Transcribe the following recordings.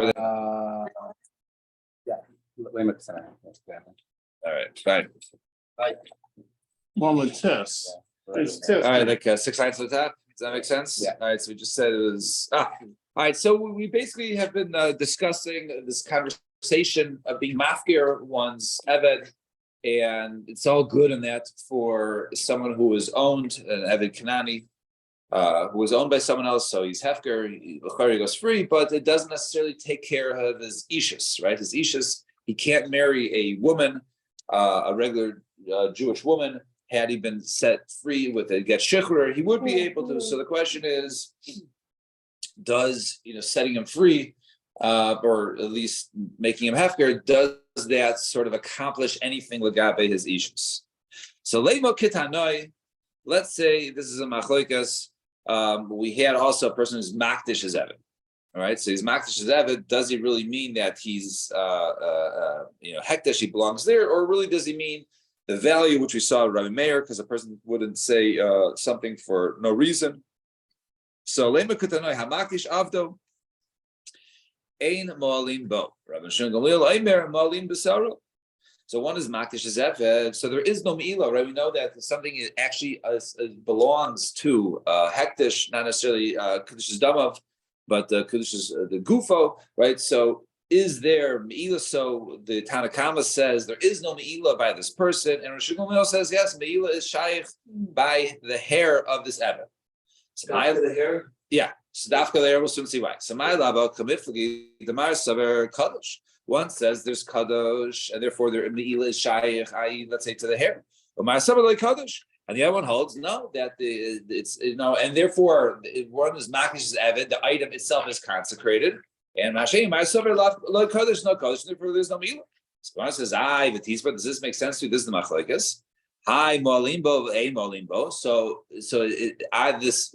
Yeah. All right, fine. Well, it's test. It's All test. right, like 6 lines to the top. Does that make sense? Yeah. All right, so we just said it was. All right, so we basically have been discussing this conversation of being mafkir one's eved, and it's all good in that for someone who is owned an eved kanani, who was owned by someone else, so he's hefker, he goes free, but it doesn't necessarily take care of his ishus, right? His ishus, he can't marry a woman, a regular Jewish woman. Had he been set free with a get shikhr, he would be able to. So the question is, does setting him free, or at least making him hefker, does that sort of accomplish anything legabe his ishus? So leimo kitanoi, let's say this is a machlokas. We had also a person who's makdish his eved. All right, so he's makdish his eved. Does he really mean that he's hekdesh, he belongs there, or really does he mean the value which we saw Rabbi Meir, because a person wouldn't say something for no reason? So lema kutanoi hamakdish avdo ein moalim bo. Rabbi Shimon Gamliel aimer moalim besaro. So one is makdish zefed. So there is no meila, right? We know that something actually belongs to hektish, not necessarily kedusha's damav, but kedusha's the gufo, right? So is there meila? So the Tanakama says there is no meila by this person, and Rosh Gamliel says yes, meila is shaykh by the hair of this eved. So the hair, yeah. So dafka the hair, we'll soon see why. So my lava kamiflagi the mar saver kadosh. One says there's kadosh, and therefore there meila is shaykh, i.e., let's say to the hair. But my saver like kadosh, and the other one holds no, that it's and therefore one is makdish eved, the item itself is consecrated, and my saver like kadosh, no kadosh, therefore there's no meila. So one says, v'tisba, does this make sense to you? This is the machlekes. Hi, molimbo, a molimbo. So this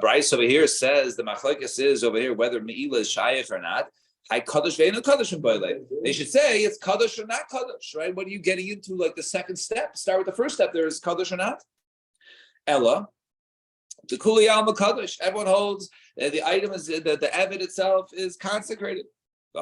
Bryce over here says the machlekes is over here whether meila is shaykh or not. Hi, kadosh ve'enu kadosh in boile. They should say it's kadosh or not kadosh, right? What are you getting into? Like the second step. Start with the first step. There is kadosh or not. Ella, the kuli alma kadosh. Everyone holds the item is the eved itself is consecrated. The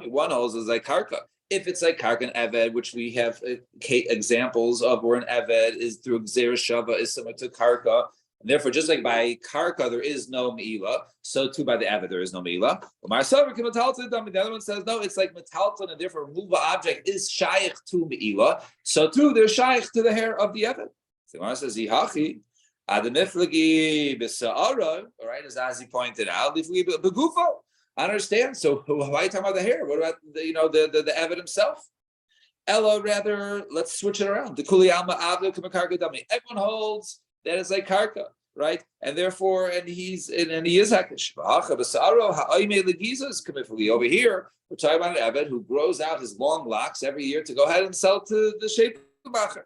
one holds is like karka. If it's like karka and eved, which we have examples of where an eved is through gzera shava is similar to karka. And therefore, just like by karka there is no meila, so too by the eved there is no meila. The other one says no, it's like metalton, and therefore removal object is shaykh to meila. So too there's shaykh to the hair of the eved. So one says yihachi adamiflagi b'sa'ara. All right, as Azi pointed out, begufo. I understand. So why are you talking about the hair? What about the eved himself? Ella, rather, let's switch it around. The kuli alma avdu k'makarka dami. Everyone holds that is like karka, right? And therefore, he is hakish. Over here, we're talking about an eved who grows out his long locks every year to go ahead and sell to the sheikh bacher.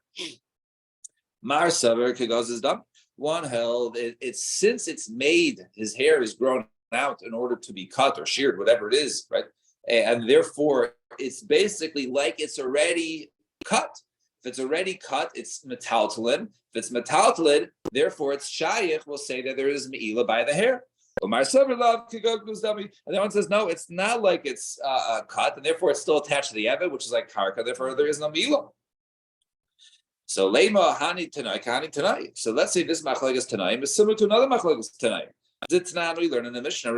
Mar saver kegaz dam. One held it's since it's made, his hair is grown out in order to be cut or sheared, whatever it is, right? And therefore, it's basically like it's already cut. If it's already cut, it's metaltalin. If it's metaltalin, therefore it's shaykh. We'll say that there is meila by the hair. And the one says no, it's not like it's cut, and therefore it's still attached to the eved, which is like karka. Therefore, there is no meila. So leima hani tanai. So let's say this machlekes tanai is similar to another machlekes tanai. We learn in the Mishnah,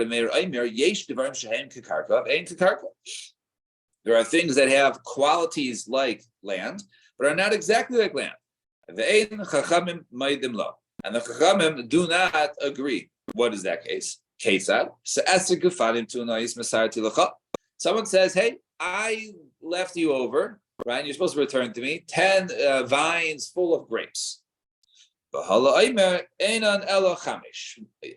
there are things that have qualities like land, but are not exactly like land. And the Chachamim do not agree. What is that case? Someone says, hey, I left you over, right? And you're supposed to return to me 10 vines full of grapes.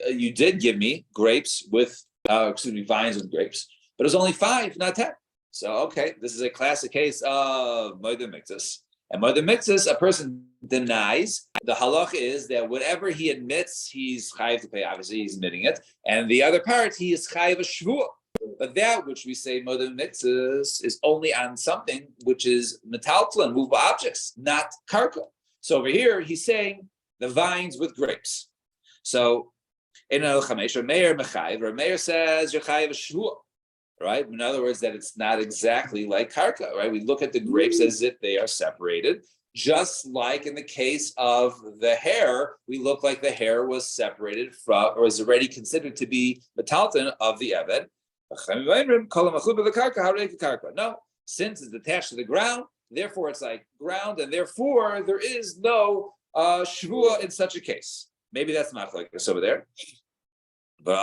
You did give me grapes with, vines with grapes, but it was only 5, not 10. So, okay, this is a classic case of Moed Miktus. And Moed Miktus, a person denies. The halach is that whatever he admits, he's chayiv to pay. Obviously, he's admitting it. And the other part, he is chayiv a shvuah. But that which we say Moed Miktus is only on something which is metaltalin, movable objects, not karka. So over here, he's saying the vines with grapes. So In El Chamesh, Rameir says you're chayiv a shvua. Right? In other words, that it's not exactly like karka, right? We look at the grapes as if they are separated, just like in the case of the hair, we look like the hair was separated from, or is already considered to be metalton of the eved. No, since it's attached to the ground, therefore it's like ground, and therefore there is no shvua in such a case. Maybe that's not like this over there. But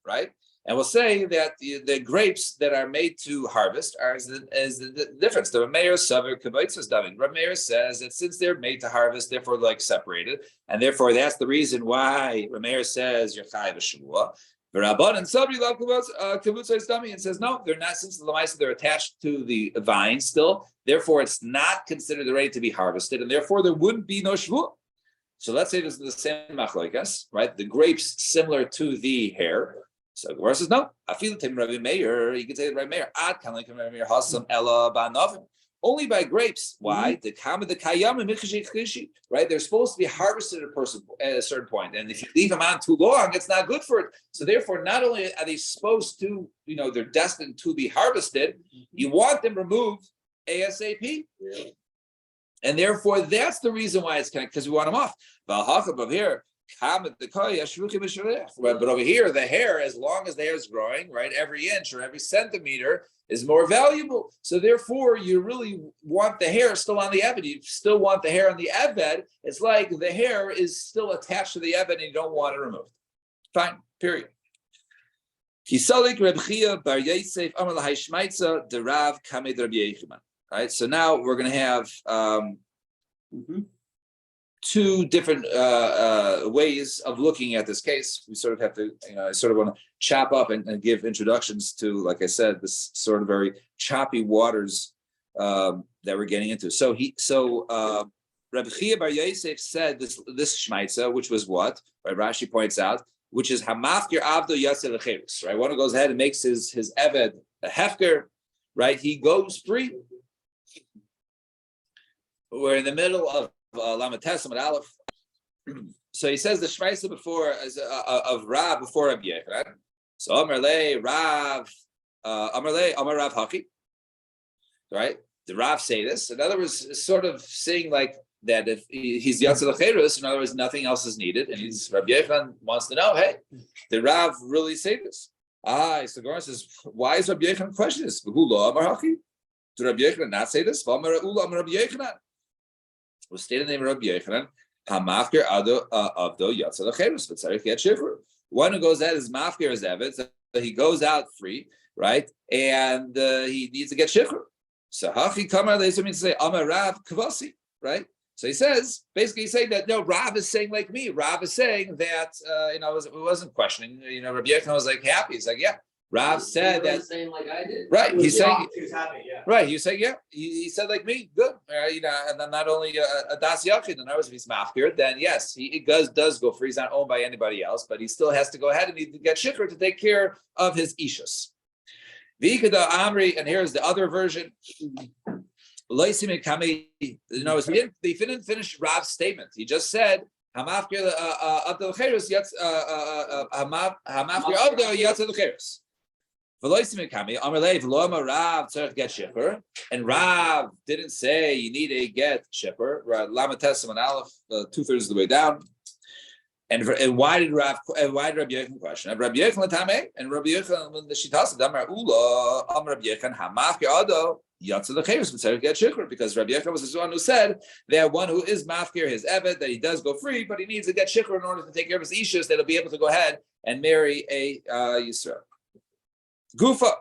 right? And we'll say that the grapes that are made to harvest are the difference. The Rameir Saver Kibbutz Davin. Rameir says that since they're made to harvest, therefore like separated, and therefore that's the reason why Rameir says you're chayiv shvua. Rabban and Sabri love Kibbutz Dami and says no, they're not. Since the Lamaisa they're attached to the vine still, therefore it's not considered ready to be harvested, and therefore there wouldn't be no shvua. So let's say this is the same machlokas, right? The grapes similar to the hair. So Gemara says no. I feel it. Rabbi Meir, you can say Rabbi Meir. Ad kanlik Rabbi Meir hasam ella ba'novim. Only by grapes. Why? The kama the kayam and michashi, right? They're supposed to be harvested at a certain point, and if you leave them on too long, it's not good for it. So therefore, not only are they supposed to, they're destined to be harvested, you want them removed ASAP. Yeah. And therefore, that's the reason why it's because we want them off. But over here, the hair, as long as the hair is growing, right, every inch or every centimeter is more valuable. So therefore, you really want the hair still on the eved. You still want the hair on the eved. It's like the hair is still attached to the eved, and you don't want it removed. Fine. Period. Right, so now we're going to have two different ways of looking at this case. We sort of have to, I sort of want to chop up and give introductions to, like I said, this sort of very choppy waters that we're getting into. So Rabbi Chia Bar Yosef said this shmaitza, which was what? Right, Rashi points out, which is hamafkir avdo yaseh lecherus. Right, one who goes ahead and makes his eved a hefker. Right, he goes free. We're in the middle of Lamed Tesam and Aleph. So he says the Shmaisa before of Rav before Rabbi Yochanan. So Amar Le Rav, Amar Rav Haki. Right? Did Rav say this? In other words, it's sort of saying like that if he's Yatzel Cherus, in other words, nothing else is needed, and Rabbi Yochanan wants to know, hey, did Rav really say this? So Gemara says, why is Rabbi Yochanan questioning this? Amar Haki. Did Rabbi Yochanan not say this? Amar Rabbi Yochanan. We'll state the name of Rabbi Yochanan. Hamafkir avdo yatzel lecherus, but tzarich yet shivur. One who goes out is mafkir as eved, so he goes out free, right? And he needs to get shivur. So hachi kamar leisum means to say Amar Rav Kvasi, right? So he says, basically he's saying that no, Rav is saying like me. Rav is saying that it wasn't questioning. Rabbi Yochanan was like happy. He's like, yeah. Rav said that. Saying like I did. Right. He's saying. He was happy. Yeah. Right. He was saying, yeah. He said like me. Good. And then not only a das yachid. In other words, if he's mafkir, then yes, he does go free. He's not owned by anybody else, but he still has to go ahead and need to get shikr to take care of his ishus. V'ikada amri, and here's the other version. They didn't finish Rav's statement. He just said. Hamafkir abdul cheres yatz hamafkir abdul yatz the cheres. And Rav didn't say you need a get shipper. Lamed Tesam and Aleph, 2/3 of the way down. And why did Rabbi Yochanan question? Rabbi Yochanan Tameh, and Rabbi Yochanan when the Shitas Damar Ula Rabbi Yochanan Hamafki Ado Yatzel Lecheres B'Tzarich Get Shikr, because Rabbi Yochanan was the one who said that one who is mafkir his eved, that he does go free, but he needs to get shikr in order to take care of his ishus, that'll be able to go ahead and marry a Yisrael. Gufa.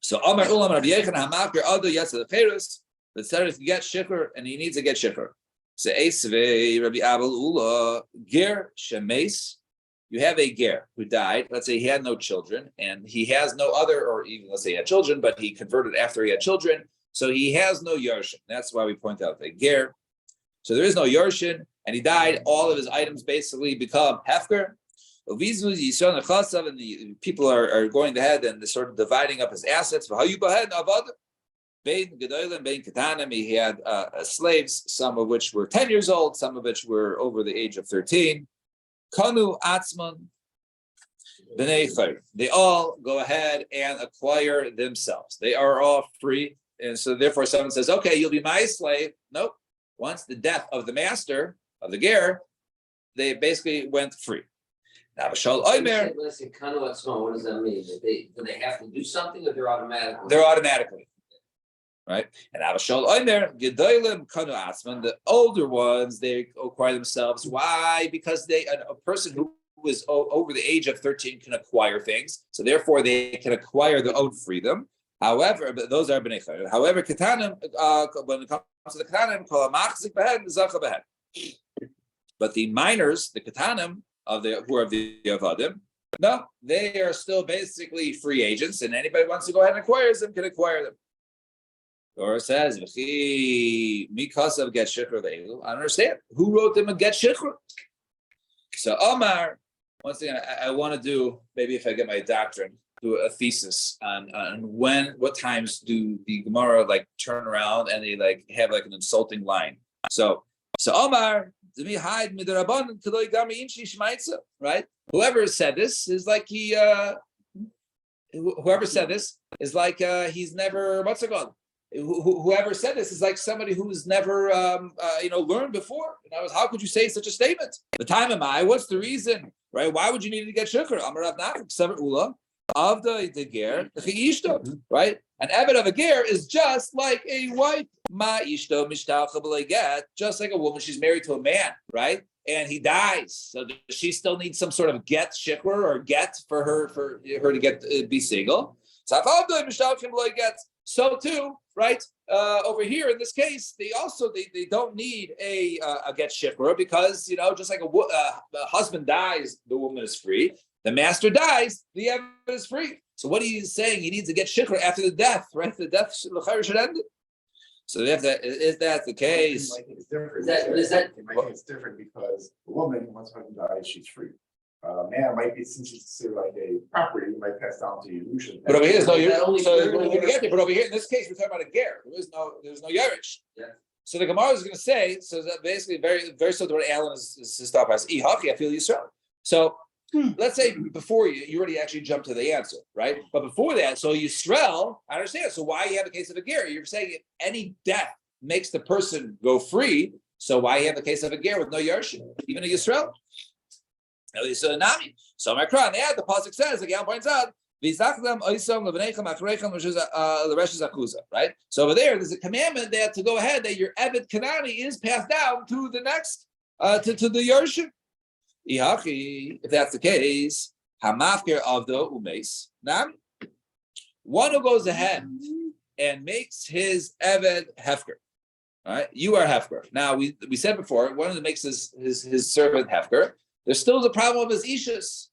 So Amar Ulam Rabbi Yochanan Hamafkir Ado Yatzel Lecheres B'Tzarich Get Shikr, and he needs to get shikr. So Eisvei Rabbi Abel Ula Ger Shemes. You have a ger who died. Let's say he had no children, and he has no other, or even let's say he had children, but he converted after he had children, so he has no yarshin. That's why we point out the ger. So there is no yarshin, and he died. All of his items basically become hefker. And the people are going ahead and they're sort of dividing up his assets. Bein Gedolim, Bein Ketanim, he had slaves, some of which were 10 years old, some of which were over the age of 13. Kanu Atzman B'nei Chayr. They all go ahead and acquire themselves. They are all free. And so therefore someone says, okay, you'll be my slave. Nope. Once the death of the master, of the ger, they basically went free. Now, Bashal Omer. Listen, Kanu Atzman, what does that mean? Do they have to do something or they're automatically? They're automatically. Right? And Abashal Omer, Gedolim Kanu Atzman, the older ones, they acquire themselves. Why? Because a person who is over the age of 13 can acquire things. So therefore they can acquire their own freedom. However, those are B'nei Chayr. However, Ketanim, when it comes to the Ketanim, Kol HaMachzik B'hen, Zacha B'hen. But the minors, the Ketanim, who are the Avadim, no, they are still basically free agents, and anybody who wants to go ahead and acquire them can acquire them. Or says, Mikas of Get Shikra Ve'elu. I don't understand. Who wrote them a Get Shikra? So Omar, once again, I want to do, maybe if I get my doctrine, do a thesis on what times do the Gemara like turn around and they like have like an insulting line. So Omar, right? Whoever said this is like he's never, what's it called? Whoever said this is like somebody who's never learned before. And I was, how could you say such a statement? The time am I? What's the reason? Right? Why would you need to get shukr? Amar Rav Nachman, Sever Ula, of the ger, right? An eved of a ger is just like a wife. Ma ishto mishtach get, just like a woman, she's married to a man, right? And he dies. So does she still need some sort of get shikr or get for her to get be single? So too, right? Over here in this case, they don't need a get shikra because just like a husband dies, the woman is free. The master dies, the eved is free. So what he's saying, he needs to get shikra after the death, right? The death should end it. So if that the case, It's different. It's different because a woman, once her husband dies, she's free. Man might be, since it's like a property, you might pass down to Yerusha. But over here, there's no only so fair? we're gonna get there. But over here, in this case, we're talking about a ger. There's no Yerush. Yeah. So the Gemara is going to say, so that basically very very similar to what Alan is stopped by. I feel Yisrael. So let's say before you already actually jumped to the answer, right? But before that, so Yisrael, I understand. So why you have a case of a ger? You're saying if any death makes the person go free, so why you have a case of a ger with no Yerush, even a Yisrael? So Nami. So Makran, the pasuk says, like Jan points out, right? So over there's a commandment that to go ahead that your Eved Kanani is passed down to the next to the Yerusha. If that's the case, Hamafker of the Umes. Nami. One who goes ahead and makes his Eved Hefker. All right, you are Hefker. Now we said before, one who makes his servant Hefker. There's still the problem of his ishus.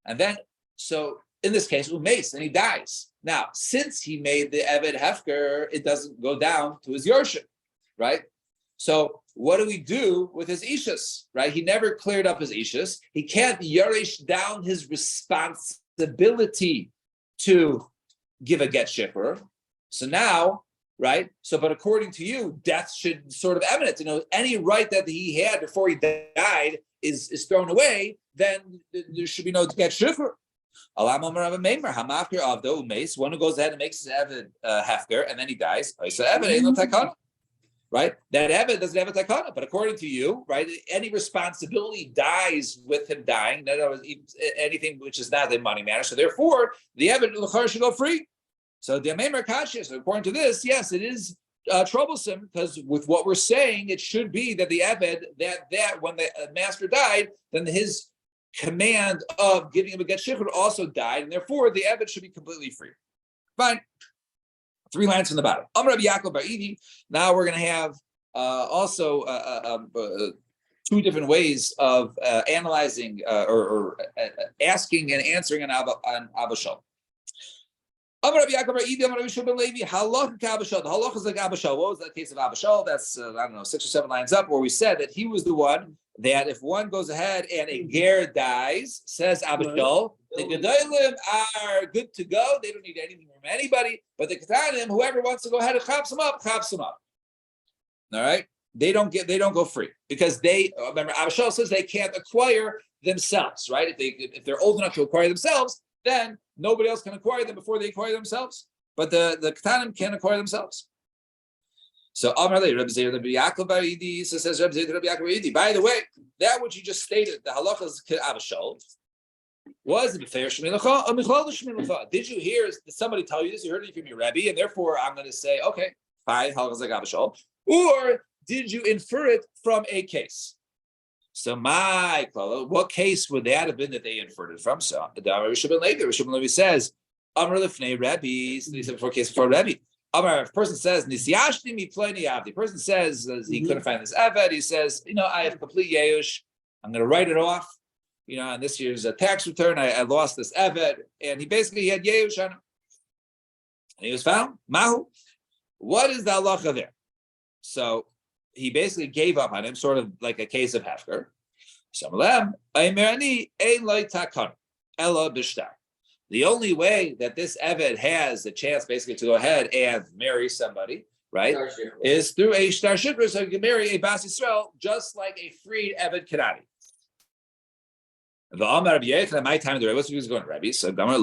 And then, so in this case, Umes, and he dies. Now, since he made the Eved Hefker, it doesn't go down to his Yorship, right? So what do we do with his ishus, right? He never cleared up his ishus. He can't yarish down his responsibility to give a get shipper. So now, right? So, but according to you, death should sort of eminent. Any right that he had before he died is thrown away, then there should be no get shifra. One who goes ahead and makes his Eved Hefker, and then he dies. Right? That Eved doesn't have a takana, but according to you, right, any responsibility dies with him dying. In other words, anything which is not a money matter. So therefore, the Eved l'char should go free. So the Amemar Kasha, so according to this, yes, it is troublesome because with what we're saying, it should be that the Eved, that when the master died, then his command of giving him a get shikr also died, and therefore the Eved should be completely free. Fine. 3 lines from the bottom. Amar Rabbi Yaakov bar Idi. Now we're going to have also 2 different ways of analyzing or asking and answering on Abba Shal. Amar Rabbi Yaakov bar Idi, Amar Rabbi Shua ben Levi, halach k'Abba Shal. The halach is like Abba Shal. What was that case of Abba Shal? That's 6 or 7 lines up, where we said that he was the one that if one goes ahead and a ger dies, says Abba Shal, The Gedolim are good to go. They don't need anything from anybody. But the Ketanim, whoever wants to go ahead and chops them up, chops them up. All right? They don't go free because they remember Abishal says they can't acquire themselves, right? If they're old enough to acquire themselves, then nobody else can acquire them before they acquire themselves. But the Ketanim can't acquire themselves. So Amarle Rabbi Zeir Rabbi Yaakov Bar Idi says Rabbi Zeir Rabbi Yaakov Bar Idi. By the way, that which you just stated, the halachas Abishal, was it Befer Shemilacha or Michlal Shemilacha? Did you hear? Did somebody tell you this? You heard it from your Rebbe, and therefore I'm going to say, okay, fine, halachas like Abishal, or did you infer it from a case? So what case would that have been that they inferred it from? So the Rishon ben Levi says, Amar lefnei Rebbe. So he said before Rebbe. Amar, if a person says Nisyashti mi pleni avdi. The person says he couldn't find this eved. He says, I have complete yeush. I'm going to write it off. On this year's tax return, I lost this eved, and he basically had yeush on him, and he was found. Mahu. What is the halacha there? So he basically gave up on him, sort of like a case of hefker. The only way that this eved has a chance basically to go ahead and marry somebody, right, is through a shtar shikra, so he can marry a Bas Yisrael just like a freed eved Kanani. The Amar Rabbi Yechon, my time of the Rebbe, he was going to Rebbe. So they learn a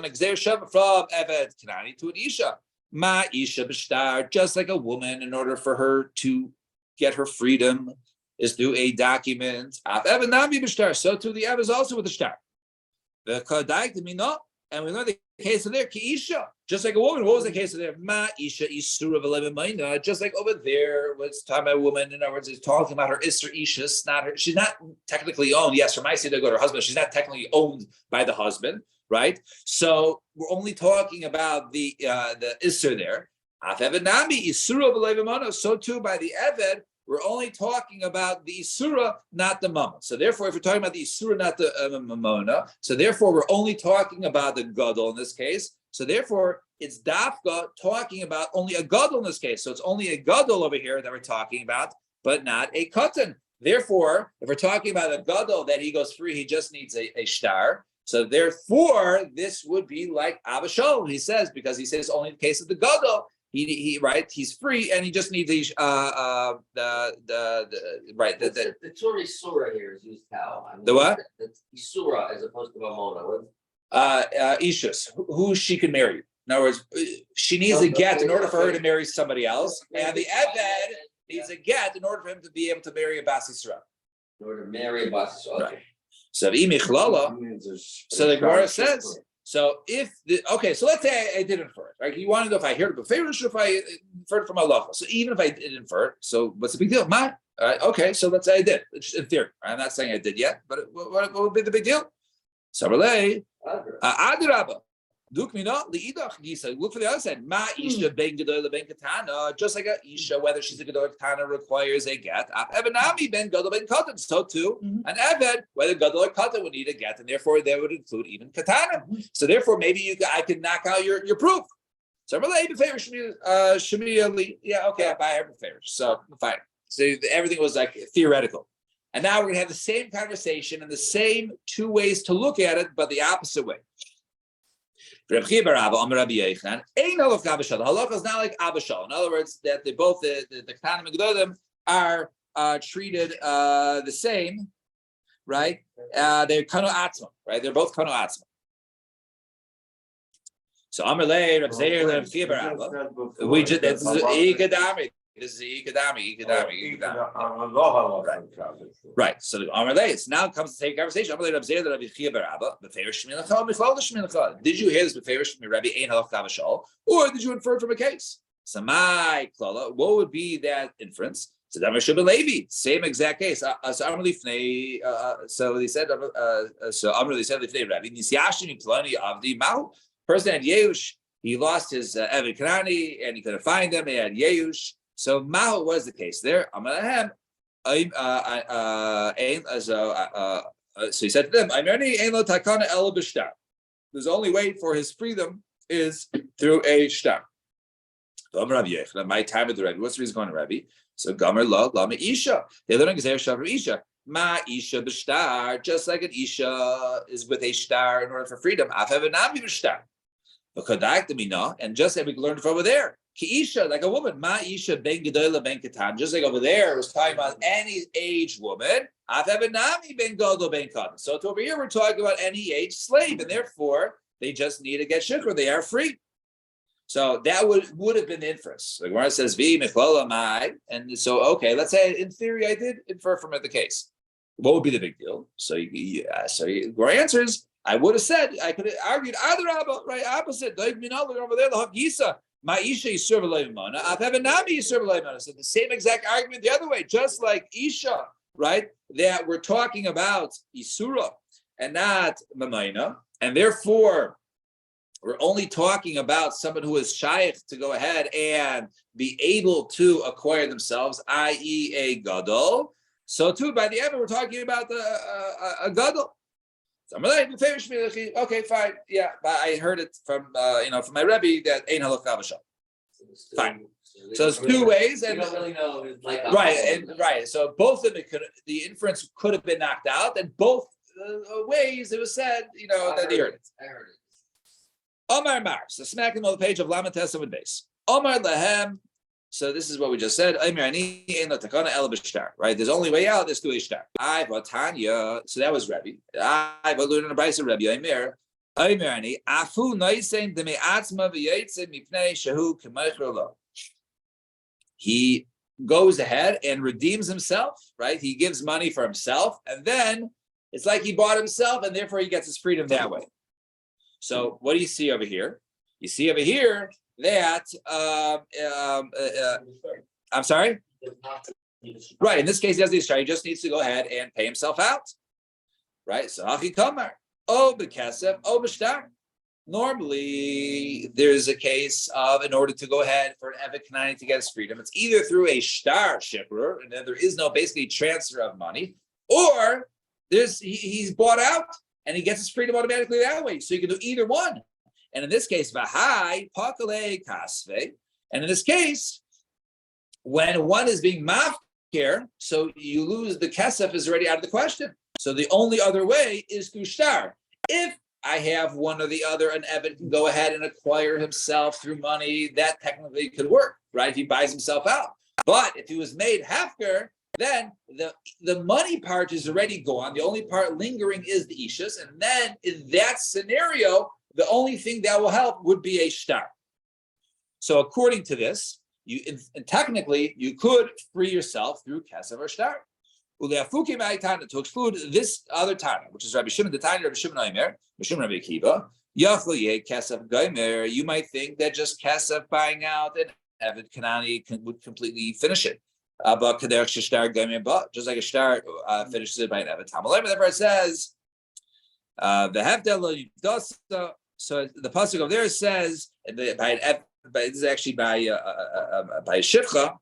Gzeir Shem from eved Kanani to an Isha. Ma Isha b'shtar, just like a woman, in order for her to get her freedom, is through a document. Evan Nami b'shtar, so too the Ev is also with the shtar. The Kadaik to me no, and we learn the case of there, Ki Isha, just like a woman. What was the case of there? Ma Isha Isura v'levim Mayna, just like over there was talking about a woman. In other words, it's talking about her Isra Ishas, not her. She's not technically owned. Yes, her Ma'aseh to go to her husband. She's not technically owned by the husband. Right, so we're only talking about the Isser there. So too by the Eved, we're only talking about the Isura, not the Mammon. So therefore, if we're talking about the Isura, not the Mammona, so therefore we're only talking about the Gadol in this case. So therefore, it's Dafka talking about only a Gadol in this case. So it's only a Gadol over here that we're talking about, but not a Katan. Therefore, if we're talking about a Gadol that he goes free, he just needs a shtar. So therefore, this would be like Abishol. He says, because he says only in the case of the Gadol, he's free and he just needs the Tzuri Surah here is used how? The what? The Surah as opposed to Mamona. Ishus, who she can marry. In other words, she needs a get in order for her to marry somebody else, and the Eved needs a get in order for him to be able to marry a Bas Yisrael. In order to marry a Bas Yisrael. Right. So the so the Gemara says, so if so let's say I did infer it, right? You want to know if I heard it before or if I inferred it from Allah. So even if I did infer it, so what's the big deal? All right, okay, so let's say I did. It's in theory. I'm not saying I did yet, but what would be the big deal? Sabrele, Adirabba. Look for the other side. Ma Isha ben Gadol ben Katana, just like a Isha, whether she's a Gadol Katana requires a get. Evanami ben Gadol ben Katan. So too, an Eved, whether Gadol or Katan would need a get, and therefore they would include even Katana. So therefore, maybe I can knock out your proof. So I'm related to favor Shemi. Yeah, okay, I buy every favor. So fine. So everything was like theoretical. And now we're gonna have the same conversation and the same two ways to look at it, but the opposite way. The halacha is not like Abishal. In other words, that they both the Ketanim and Gedolim are treated the same, right? They're Kano Atzma, right? They're both Kano Atzma. So Amalei, Reb Zeir, Reb Chia bar Abba. We just this is Ikadami. This is Ikadami. Right. So the Amalei, it's now comes to take conversation. Amalei, Reb Zeir, Reb Chia bar Abba. Befeir Shemilacha, Michlal Shemilacha. Did you hear this? Befeir Shemi Rebbe Ein Halach Kavashal, or did you infer it from a case? Samai Klala. What would be that inference? So that Moshe ben Levi, same exact case. So they said. So Amrli said Lifnei Rabbi Nisyashim Plani Avdi Mau. Person had Yeush. He lost his Eved Kanani, and he couldn't find him. He had Yeush. So Mau was the case there. Amalahem. So he said to them, "There's only way for his freedom is through a shtar." My time with the Rebbe. What's the reason going to Rebbe? So Gomer Lama Isha. They learn Gezer Shav Isha. Ma isha b'shtar, just like an isha is with a star in order for freedom. Af evenami b'shtar. And just like we learned from over there, ki isha, like a woman, ma isha ben gedola ben katan, just like over there, it was talking about any age woman. Af evenami ben gadol ben katan. So over here, we're talking about any age slave, and therefore they just need to get shikra. They are free. So that would have been the inference. The Gemara says vi mechlola mai, and so okay, let's say in theory I did infer from it the case. What would be the big deal? So Gemara answers, I would have said, I could have argued either right opposite. Over there, the Hagisa, Ma'isha Yisur V'Leimana, Apevenami Yisur V'Leimana. So the same exact argument the other way, just like Isha, right? That we're talking about Isura and not Mamaina, and therefore we're only talking about someone who is shaykh to go ahead and be able to acquire themselves, i.e. a gadol. So too, by the end, we're talking about a gadol. So I'm like, okay, fine, yeah, but I heard it from from my Rebbe that ain't halakha b'sham. Fine. So there's two ways, and we don't really know if it's like right. So both of them the inference could have been knocked out, and both ways it was said, that he heard it. I heard it. Omar Mar, so smack him on the page of Lamantes with base. Omar Lahem. So this is what we just said. Right? There's only way out is through a shtar. So that was Rebbe. I learned in the Brisa Rebbe. He goes ahead and redeems himself, right? He gives money for himself, and then it's like he bought himself, and therefore he gets his freedom that way. So what do you see over here? You see over here that I'm sorry. Right. In this case, he doesn't need to try. He just needs to go ahead and pay himself out. Right. So Hachi Kamar. Oh, Bekesef, oh, B'shtar. Normally, there's a case of in order to go ahead for an Evet Kanani to get his freedom, it's either through a shtar shipper, and then there is no basically transfer of money, or he's bought out and he gets his freedom automatically that way. So you can do either one. And in this case, Vahai, Pakale Kasve. And in this case, when one is being mafkir, so you lose the kesef is already out of the question. So the only other way is through shtar. If I have one or the other, an Evet can go ahead and acquire himself through money, that technically could work, right? If he buys himself out. But if he was made hafker, then the money part is already gone. The only part lingering is the ishus. And then in that scenario, the only thing that will help would be a shtar. So according to this, technically, you could free yourself through kesef or shtar. To exclude this other Tana, which is Rabbi Shimon, the Tana, Rabbi Shimon Aimer, Rabbi Shimon Rabbi Akiva, kesef gaimer. You might think that just kesef buying out an Evet Kanani would completely finish it. But just like a shtar finishes it by an Evet Hamalem, therefore it says the Havdalah Yudasa. So the pasuk over there says this is actually by Shivcha.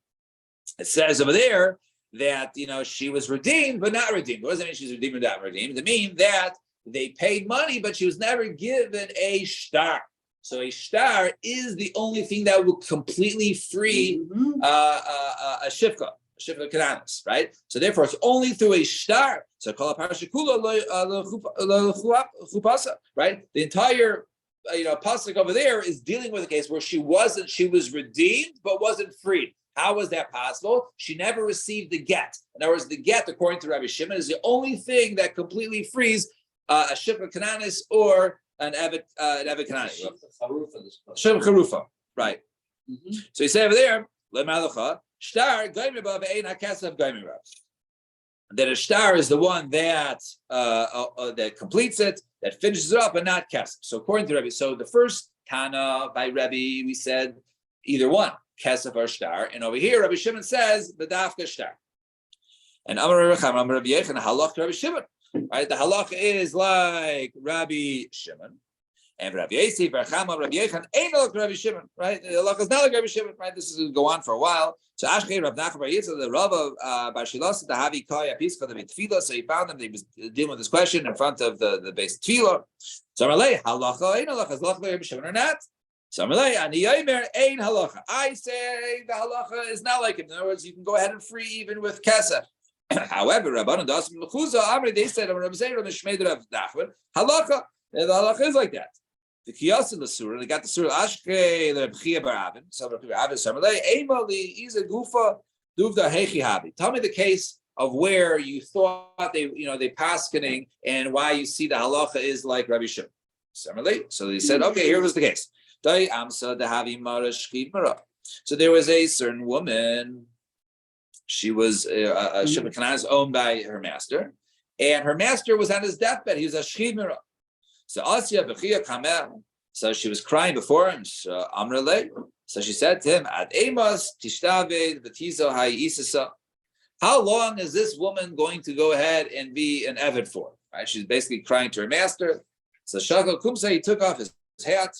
It says over there that she was redeemed but not redeemed. What does that mean? She's redeemed or not redeemed? It means that they paid money, but she was never given a shtar. So a shtar is the only thing that will completely free a shivcha kananis, right? So therefore, it's only through a shtar. So call a parashikula chupasa, right? The entire pasuk over there is dealing with a case where she was redeemed but wasn't freed. How was that possible? She never received the get. In other words, the get, according to Rabbi Shimon, is the only thing that completely frees a shivcha kananis or an Evet Kanani. Shem Charufa, right? So you say over there, le'malacha shtar gaimer ba ve'ein hakesef gaimer. That a shtar is the one that completes it, that finishes it up, and not kesef. So according to Rebbe, so the first Tana by Rebbe, we said either one, kesef or shtar, and over here Rabbi Shimon says the dafka shtar. And Amar Rabbi Yechon halach Rabbi Shimon. Right, the halacha is like Rabbi Shimon, and Rabbi Yosef, Rabbi Yechon ain't like Rabbi Shimon. Right, the halacha is not like Rabbi Shimon. Right, this is going to go on for a while. So Ashkei Rav Nachman Bar Yitzchak, the Rav of Bar Shilas, the Havi Kaya Piska, the Tefillah. So he found him. He was dealing with this question in front of the base Tefillah. So Amalei halacha ain't halacha is halacha Rabbi Shimon or not? So Amalei ani yomer ain't halacha. I say the halacha is not like him. In other words, you can go ahead and free even with kesef. However, Rabbanan Dasim Mechuza, Amri, they said, Rabbi Zera, Mishmei Rav Nachman, halacha, and the halacha is like that. The kiyas in the surah, they got the surah Ashkei, the Bchia Barabin, some of the Barabin, some of the Emali, Iza Gufa, Duvda Hechi Habi. Tell me the case of where you thought they paskening and why you see the halacha is like Rabbi Shimon. Similarly, so they said, okay, here was the case. So there was a certain woman. She was Shimon Kanaz owned by her master, and her master was on his deathbed. He was a shchimera. So Asya Bechia Kamel. So she was crying before him. So she said to him, Ad Amos Tishtave Batizo Hai Isasa. How long is this woman going to go ahead and be an Eved for? Right? She's basically crying to her master. So Shaka Kumsa, he took off his hat,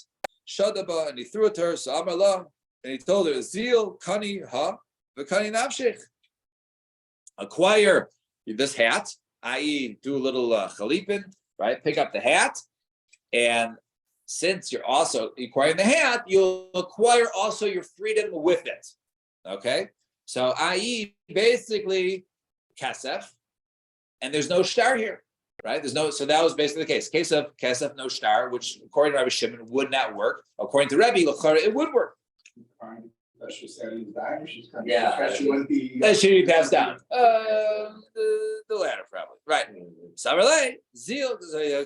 Shadaba, and he threw it to her. So Amarla, and he told her, Zeal, Kani, Ha, V'Kani Navshech. Acquire this hat, i.e., do a little chalipin, right? Pick up the hat, and since you're also acquiring the hat, you'll acquire also your freedom with it. Okay? So, i.e., basically, kesef, and there's no shtar here, right? So that was basically the case. Case of kesef, no shtar, which according to Rabbi Shimon would not work. According to Rebbe, it would work. She said he's dying, she's kind of. Yeah. That should be passed down. The latter, probably. Right. Samarlei, Zeal, Zeal,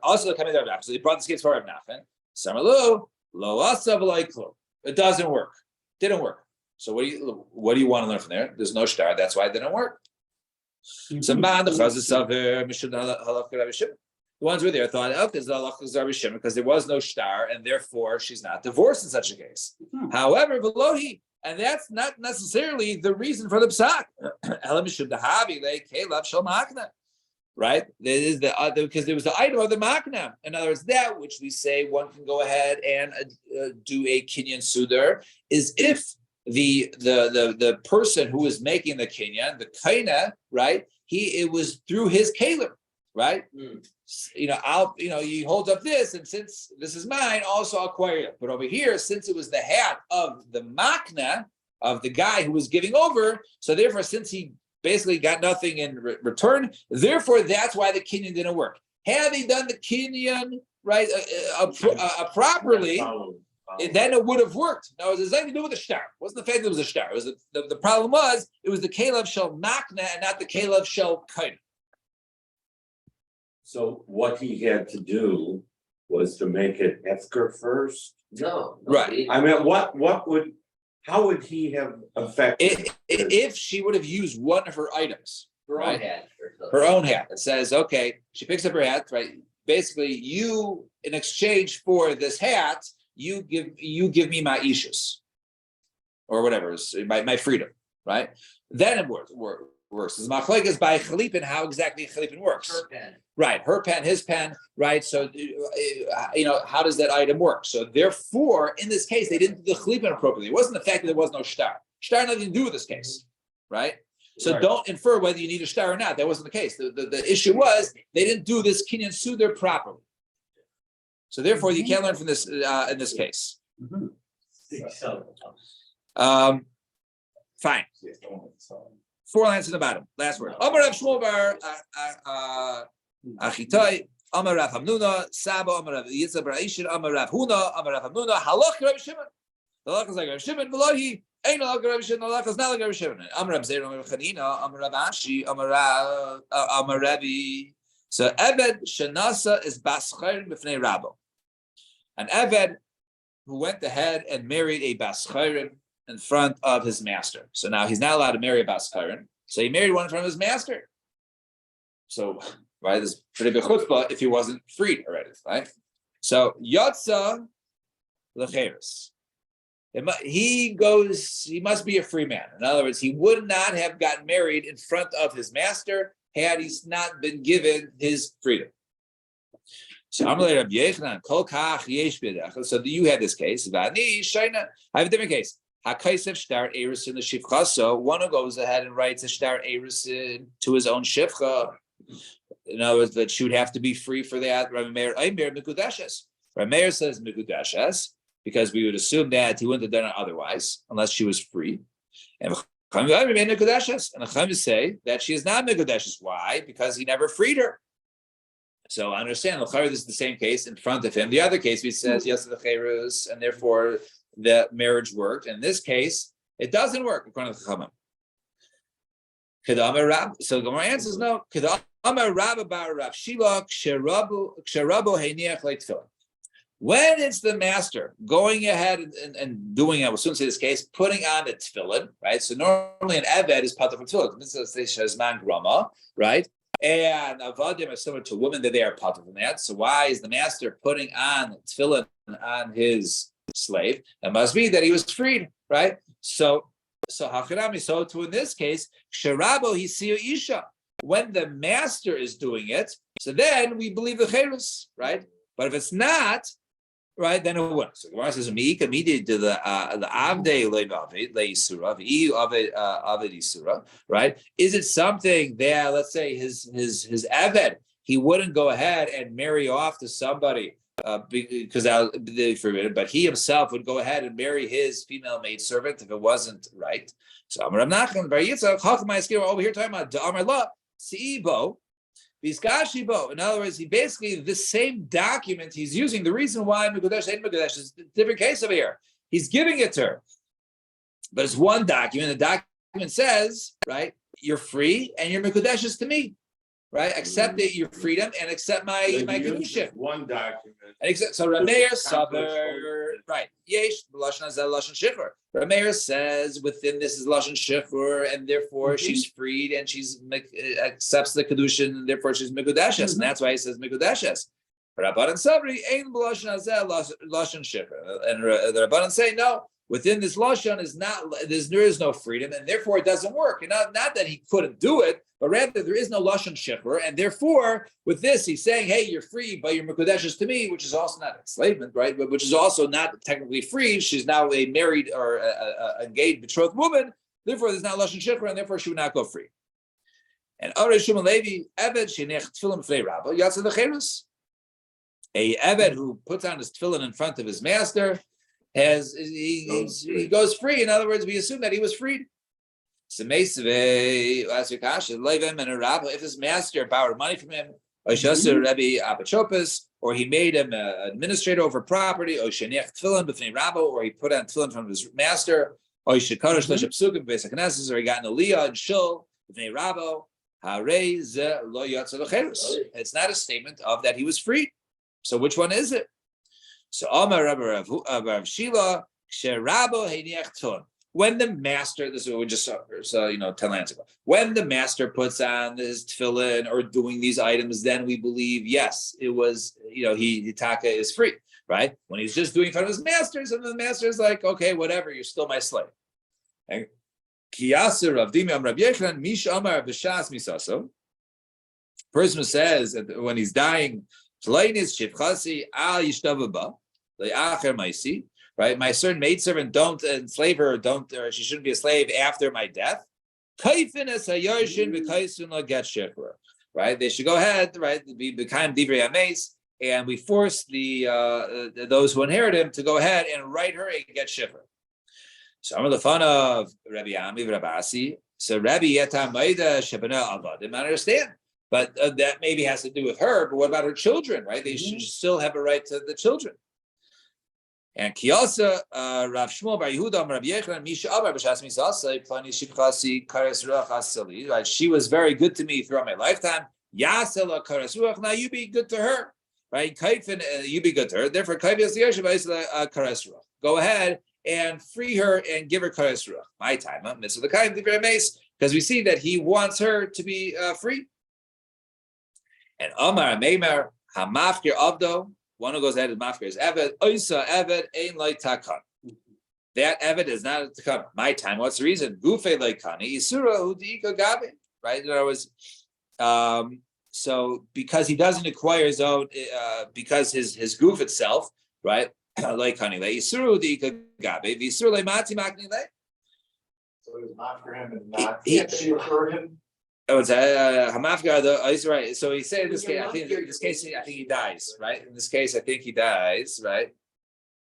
also coming there. So he brought this case for Rav Nachman. Samarlu, Lo Asav Klo. It doesn't work. Didn't work. So what do you want to learn from there? There's no shtar. That's why it didn't work. So man, the Chazal Saver, Mishud Halach Rabbi Shimon. The ones who were there thought, okay, it's the halach of Rabbi Shimon because there was no shtar, and therefore she's not divorced in such a case. However, Velohi, and that's not necessarily the reason for the psak. Right? That is the other because there was the item of the makna. In other words, that which we say one can go ahead and do a kinyan sudar is if the person who is making the kinyan, the kaina, right? It was through his kalim, right? He holds up this, and since this is mine, also I'll acquire it. But over here, since it was the hat of the makna of the guy who was giving over, so therefore, since he basically got nothing in return, therefore that's why the kinyan didn't work. Had he done the kinyan right properly, then it would have worked. No, it has nothing to do with the shtar. It wasn't the fact that it was a shtar. It was the problem was it was the kelev shel makna and not the kelev shel kain. So what he had to do was to make it Esker first. No. Right. I mean, how would he have affected? If she would have used one of her items, Her own hat. her own hat, it says, okay, she picks up her hat, right? Basically, you in exchange for this hat, you give me my ishus, or whatever, my freedom, right? Then it works. As machlekes by chalipin, how exactly chalipin works? Her pen. Right, her pen, his pen, right? So, how does that item work? So, therefore, in this case, they didn't do the chalipin appropriately. It wasn't the fact that there was no shtar. Shtar had nothing to do with this case, right? So, Don't infer whether you need a shtar or not. That wasn't the case. The issue was they didn't do this kinyan sudar properly. So, therefore, you can't learn from this in this case. Fine. 4 lines in the bottom. Last word. Amar Rav Shmuel bar Achitai. Amar Rav Hamnuna. Saba. Amar Rav Yitzchak bar Aishin. Amar Rav Huna. Amar Rav Hamnuna. Halach Rav Shimon. The halach is like Rav Shimon. V'lohi. Ain't halach Rav Shimon. The halach is not like Rav Shimon. Amar Rav Zera. Amar Rav Chanina. Amar Rav Ashi. Amar Rabbi. So Eved Shanasa is Baschayrin b'fnei Rabbo. An Eved who went ahead and married a Baschayrin in front of his master. So now he's not allowed to marry a Baschayrin. So he married one in front of his master. So, right, this pretty big chutzpah if he wasn't freed already, right? So Yotza Lecheres. He must be a free man. In other words, he would not have gotten married in front of his master had he not been given his freedom. So Amalei Rabbi Yechanan, Kol Kach Yesh B'Yadach. So you had this case. V'ani Shaina. I have a different case. HaKaisef Shtar Erisin the Shifcha. So one who goes ahead and writes a Shtar Erisin to his own Shifcha. In other words, that she would have to be free for that. Rabbi Meir Aimer Mikudashes. Rabbi Meir says Mikudashes because we would assume that he wouldn't have done it otherwise unless she was free. And And the Chachamim say that she is not Mekudeshes. Why? Because he never freed her. So I understand. This is the same case in front of him. The other case, he says yes to the Cherus, and therefore the marriage worked. In this case, it doesn't work according to the Chachamim. So Gemara answers no. When it's the master going ahead and doing, I will soon say this case, putting on the tefillin, right? So normally an eved is part of a tefillin. This is shazman grama, right? And avadim are similar to women that they are part of that. So why is the master putting on tefillin on his slave? It must be that he was freed, right? So hachinami. So to in this case, sherabo hisiu isha. When the master is doing it, so then we believe the cherus, right? But if it's not, right, then it works. So Gemara says, "Miika midi to the avdei leisura, aved isura." Right? Is it something that, let's say, his eved, he wouldn't go ahead and marry off to somebody because they forbidden, but he himself would go ahead and marry his female maidservant if it wasn't right. So I'm Nachman Bar Yitzchak Chachmai over here talking about Amar La Siibo. In other words, he basically the same document he's using. The reason why Mekudesh ain't Mekudesh is a different case over here. He's giving it to her, but it's one document. The document says, right, you're free and you're Mekudeshes to me, right? Accept your freedom and accept my kedusha. One document. And so Rameir Saber, right? Yesh lashon hazeh lashon shifur. Rameir says within this is lashon shifur, and therefore she's freed and she's accepts the kedushin, and therefore she's mekudeshes, and that's why he says mekudeshes. Rabbanan Sabri ain't lashon hazeh lashon shifur, and the Rabbanan say no. Within this lashon is not there is no freedom, and therefore it doesn't work. And not that he couldn't do it, but rather there is no lashon shifur, and therefore with this he's saying, hey, you're free, but you're mekudeshes to me, which is also not enslavement, right? But which is also not technically free. She's now a married or a engaged betrothed woman. Therefore, there's not lashon shifur, and therefore she would not go free. And Arei Shimon Levi Eved shenech tefillin b'fnei Rabba yatsa lecherus. A Eved who puts on his tefillin in front of his master. He goes free. In other words, we assume that he was freed. So if his master borrowed money from him, or he made him an administrator over property, or he put on tefillin in front of his master, or he got an aliyah and shul, it's not a statement of that he was freed. So which one is it? So Amar Rav Shila Sherabo Heiniach Ton. When the master, this is what we just saw, 10 lines ago. When the master puts on his tefillin or doing these items, then we believe yes, it was Hitaka is free, right? When he's just doing in front of his masters, and the master is like, okay, whatever, you're still my slave. Kiyasir Rav Dimi Rav Yechlan Mish Amar B'Shas Misaso. Person who says that when he's dying. Right, my certain maidservant, don't enslave her, or she shouldn't be a slave after my death. Right, they should go ahead, right, be kind divrei hameis, and we force those who inherit him to go ahead and write her a get shifra. So I'm the fun of Rabbi Ami Rabasi. So Rabbi Yetam Maida Shebana Avadim. I understand. But that maybe has to do with her. But what about her children, right? They should still have a right to the children. And Kiyasa, Rav Shmuel Bar Yehuda, Rav Yechon, Misha Abar B'Shas Misasei, Plani Shibchasi, Kares Ruach Asali. Right? She was very good to me throughout my lifetime. Yasela Kares Ruach. Now you be good to her, right? Kaifin, you be good to her. Therefore, Kaifin Kares Ruach. Go ahead and free her and give her Kares Ruach. My time, Mr. the Kaif Divrei Meis, because we see that he wants her to be free. And Omar Meimar Hamafkir Avdo, one who goes ahead and Mafkir is Eved, Oisa Eved, Ein Lai Takan. That Eved is not a Takan. My time, what's the reason? Gufe Laikani, Isura Udika Gabe, right? In other words, so because he doesn't acquire his own, because his goof itself, right? Laikani, Isura Udika Gabe, Visura Lai Mati Makni Lai. So it was not for him and not for him. Oh, it's Hamafgar. He's right. So he said in this case, I think he dies, right? In this case, I think he dies, right?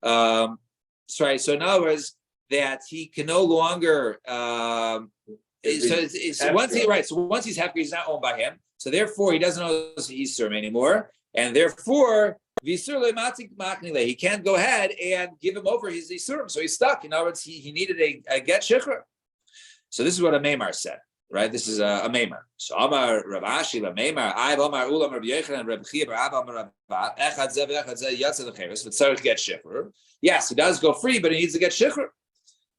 Right. So in other words, that he can no longer, once he's hefker, he's not owned by him. So therefore, he doesn't owe his Yisurim anymore. And therefore, he can't go ahead and give him over his Yisurim. So he's stuck. In other words, he needed a get shikra. So this is what a Maimar said, right? This is a Maimar. So Amar Rav Ashi la Maimar, I've Amar Ulam Rav Yechon and Rav Chia Bar Abba Amar Rav Echad Zev Echad Zev Yatsa Lecheres, but Tzarich get shikra. Yes, he does go free, but he needs to get shikra.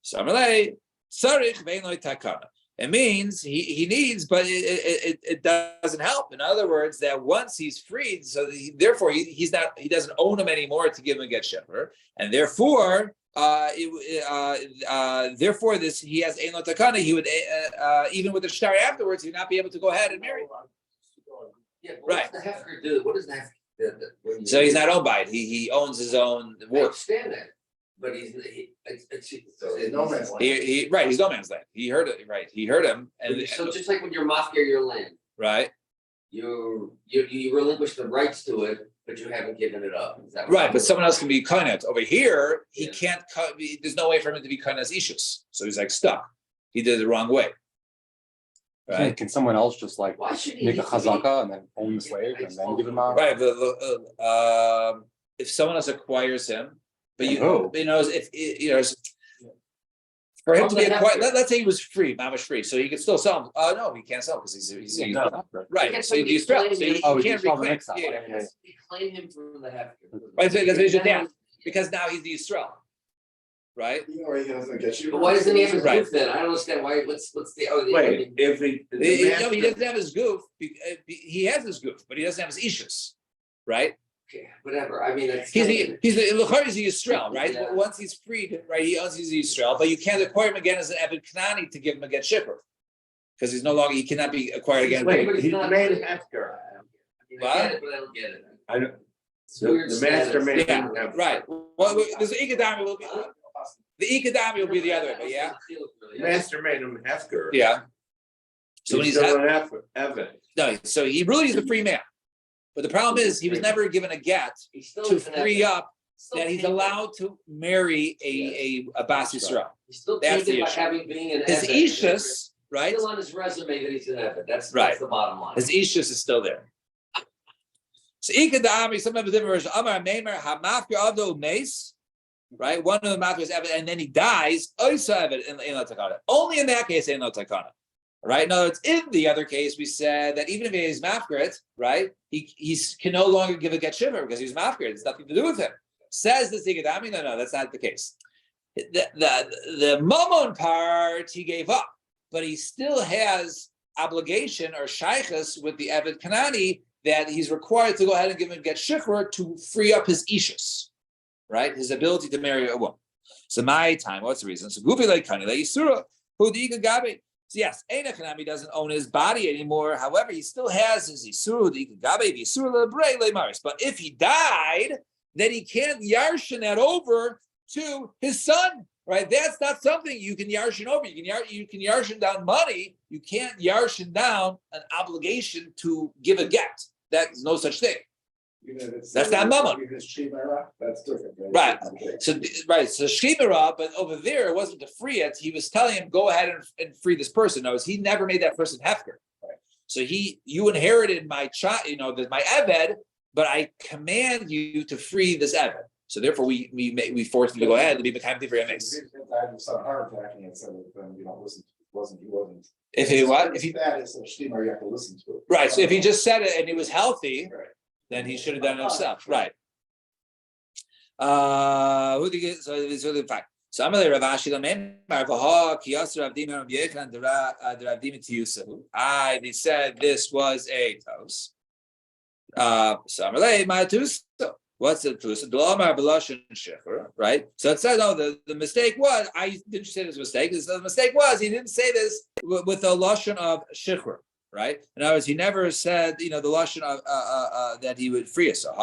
So Amalei Tzarich Ve'enoi Takana. It means he needs, but it doesn't help. In other words, that once he's freed, so therefore he doesn't own him anymore to give him a get shepherd, and therefore therefore this he has ein lo takana. He would even with the shtar afterwards, he would not be able to go ahead and marry. Yeah, what does the hefker do? What does the hefker do? So he's not owned by it. He owns his own I work. understand that, but it's no man's land. He's no man's land. He heard it, right? He heard him, and so just like when you're mafkir your land, right. you relinquish the rights to it, but you haven't given it up. Is that Right, but someone else can be kainat. Over here, he Yeah. can't cut. There's no way for him to be kainat as ishus. So he's like stuck. He did it the wrong way. Right. Can someone else just like Why should he make a need to be- chazaka and then own the slave and then give him out? Right. If someone else acquires him, but Oh. if for him From to be the acquired, hefker. let's say he was free, mamish free, so he could still sell him. No, he can't sell because he's No, right. Can So he's somebody so he Oh, he can't can sell the reclaim. next time. Yeah. Yeah. Claim him from the hefker. Right, so that's what he should do. Because now he's the Yisrael, right? Or he doesn't get you. But why doesn't he have his Right. goof then? I don't understand why. What's the Wait, if he. No, he doesn't have his goof. He has his goof, but he doesn't have his ishus, right? Okay, whatever. I mean, it's He's the Yisrael, right? Yeah. Once he's freed, right? He owns his Yisrael, but you can't acquire him again as an Ebed Kanani to give him a get shipper, because he cannot be acquired again. Wait, But he's he's not- the main hefker. I get it, but I don't get it. I don't. It's weird The master status. may. Yeah, right. Well, there's the Ikadami will be the Ikadami will be the other way, but yeah, Master made him hefker. yeah. So when he's still an Evan. no, so he really is a free man, but the problem is he was never given a get He's still to an free Evan. up Still that he's tainted. allowed to marry a Bas Yisrael. He's still That's the tainted by issue. having being an His Evan. Ishus, right? Still on his resume that he's an Evan. That's Right. the bottom line. His Ishus is still there. So Ikadami, some of the different versions. Amar Meimer Hamafka Ado Mace, right? One of the mafia is Evan, and then he dies. Oisa Evan in La Takana. Only in that case in La Takana. Right? No, it's in the other case we said that even if he is mafkrit, right? He can no longer give a get shiver because he's mafkrit. It's nothing to do with him. Says this Ikadami. No, that's not the case. The Mammon part he gave up, but he still has obligation or shaykhus with the Eved Kanani that he's required to go ahead and give him get shikra to free up his ishus, right? His ability to marry a woman. So my time, what's the reason? So Gufi like Kani like Yisura, who the Gabe. So yes, Eina Kanami doesn't own his body anymore. However, he still has his Yisura, the Gabe, Yisura Lebrei Lemaris. But if he died, then he can't yarshin that over to his son. Right, that's not something you can yarshin over. You can yarshin down money. You can't yarshin down an obligation to give a get. That's no such thing. That's not mammon. That's different. Right. So Shemira, but over there it wasn't to free it. He was telling him, go ahead and free this person. Notice he never made that person hefker. Right. So you inherited my child, my Eved, but I command you to free this Eved. So therefore, we forced him to go ahead and be Mekayim for Yemes. Some heart attack and said that he wasn't. If he what? If he Status of Shema, you have to listen to it. right. So if he just said it and he was healthy, Right. then he should have done it himself. Right. Who did he get? So it's really the fact. So I'm going to Rav Ashi Lamen Marvaha Kiyasser Avdim Rav Yechon Avdim Tiyusahu. They said this was a toast. So I'm going to my toast. What's the truth? Right? So it said, no, the mistake was, I didn't say this mistake. The mistake was he didn't say this with the lashon of shikra, right? In other words, he never said, the lashon of that he would free us. So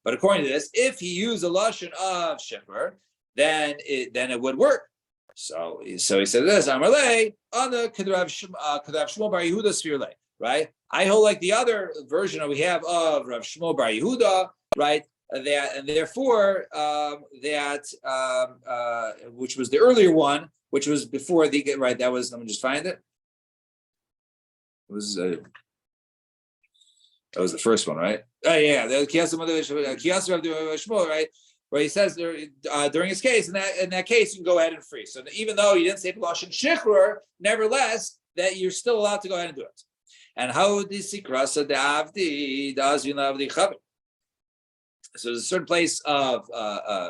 but according to this, if he used the lashon of shikra, then it would work. So he said this, Amarle on the Kedrav Shmuel Bar Yehuda Sfirle, right? I hold like the other version we have of Rav Shmuel Bar Yehuda, right? that, and therefore, which was the earlier one, which was before the, right, that was, let me just find it. It was, that was the first one, right? Oh, yeah, the Kiyas Rav Shmuel, right? Where he says during his case, in that case, you can go ahead and free. So even though you didn't say Lashon Shichrur, nevertheless, that you're still allowed to go ahead and do it. And how the Sikrasa the Avdi does you know the Chavim. So there's a certain place of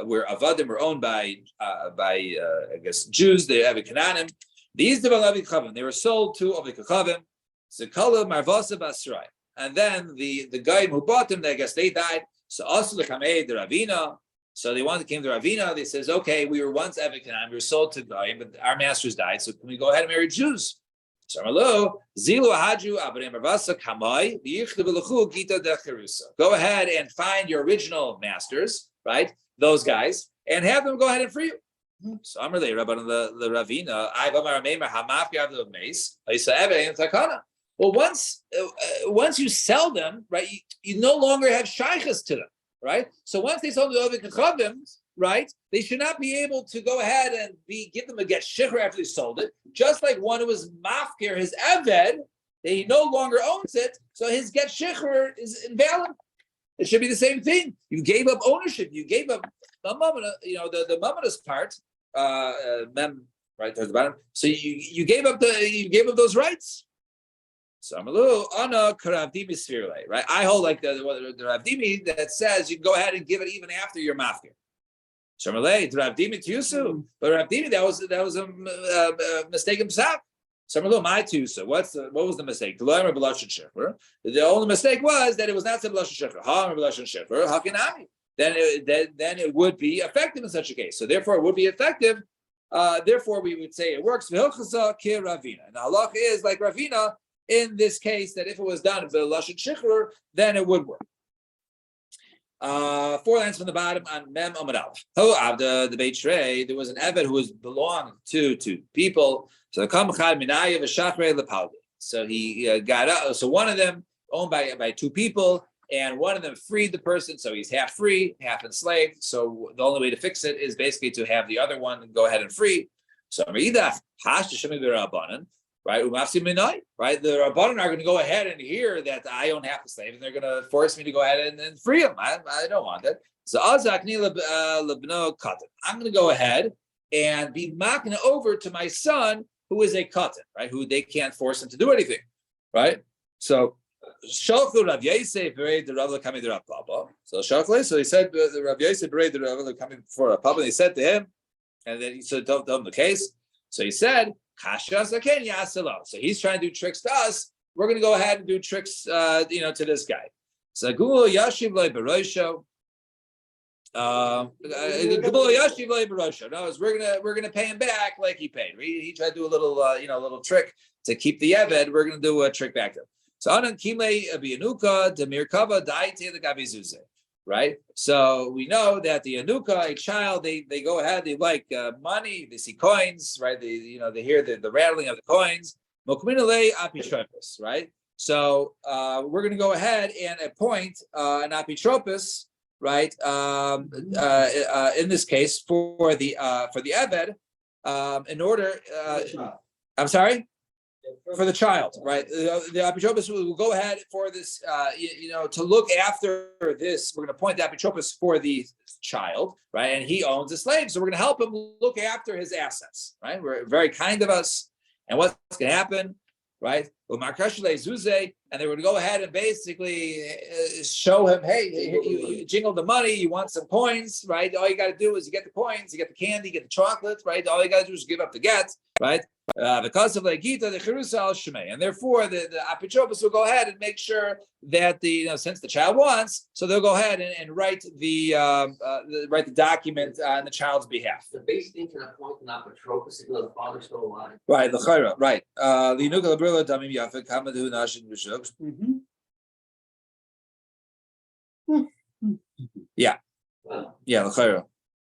where Avadim were owned by I guess Jews, the Avi Kananim. These the Avi Chavim, they were sold to Avi Chavim. Zekala Marvasa Basrai. And then the guy who bought them, I guess they died. So also the Kamei, the Ravina. So they wanted to came to Ravina. They says, okay, we were once Avi Kananim, we were sold to Goyim, but our masters died. So can we go ahead and marry Jews? So Zilu Haju Abraham Marvasa Kamai V'yichlev Gita Decherusa. Go ahead and find your original masters, right? Those guys, and have them go ahead and free you. So I'm really Rabban the Ravina. I've Well, once you sell them, right, you no longer have shaychus to them, right? So once they sold the Ovik Chavim, right, they should not be able to go ahead and give them a get shikhr after they sold it. Just like one who was mafkir, his eved, he no longer owns it, so his get shikhr is invalid. It should be the same thing. You gave up ownership. You gave up the mamana, the mamana's part, mem, right towards the bottom. So you gave up those rights. So I'm a little Anna Karavdimi Svirle, right? I hold like the Ravdimi that says you can go ahead and give it even after your mafkir. So Malay, Ravdimi Tusu, but Ravdimi that was a mistake in Psak. So my Tusu, what was the mistake? The only mistake was that it was not B'lashon Shechur. How can I? Then it would be effective in such a case. So therefore, it would be effective. Therefore, we would say it works. And the halach is like Ravina in this case that if it was done B'lashon Shechur, then it would work. 4 lines from the bottom on Mem Amud Aleph. The Beit Shrei, there was an Eved who belonged to people. So So he got up. So one of them owned by 2 people, and one of them freed the person. So he's half free, half enslaved. So the only way to fix it is basically to have the other one go ahead and free. So right, right. The Rabbanan are going to go ahead and hear that I own half a slave, and they're going to force me to go ahead and free him. I don't want that. So I'm going to go ahead and be making over to my son, who is a katan, right? Who they can't force him to do anything, right? So Shalchu Rav Yosef berei the Rav L'kamei the Rav Papa. So he said the Rav Yosef berei the Rav L'kamei for Rav Papa. And he said to him, and then he said, "Tell him the case." So he said, so he's trying to do tricks to us. We're going to go ahead and do tricks, to this guy. So Yashiv Loi Barosho. No, we're gonna pay him back like he paid. He tried to do a little trick to keep the Eved. We're gonna do a trick back to him. So Anan Kime Abiyanuka Demirkava Daite the Gabizuze. Right, so we know that the Anuka, a child, they go ahead, they like money, they see coins, right? They hear the rattling of the coins. Right, so we're going to go ahead and appoint an apitropos, right? In this case, for the Eved, in order. I'm sorry. For the child, right? The apitropos will go ahead for this, to look after this. We're going to appoint the apitropos for the child, right? And he owns a slave, so we're going to help him look after his assets, right? We're very kind of us. And what's going to happen, right? And they're going to go ahead and basically show him, hey, you jingle the money, you want some coins, right? All you got to do is you get the coins, you get the candy, you get the chocolate, right? All you got to do is give up the get, right? Because of the Gita, the Cherusa al Shemei, and therefore the apitropos will go ahead and make sure that since the child wants, so they'll go ahead and write the document on the child's behalf. The base thing can appoint an apitropos if the father's still alive. Right, the chayra, right. The Yinuka Labrilla Damim Yafik Hamadu Nashin Bishuk. Yeah, the chayra.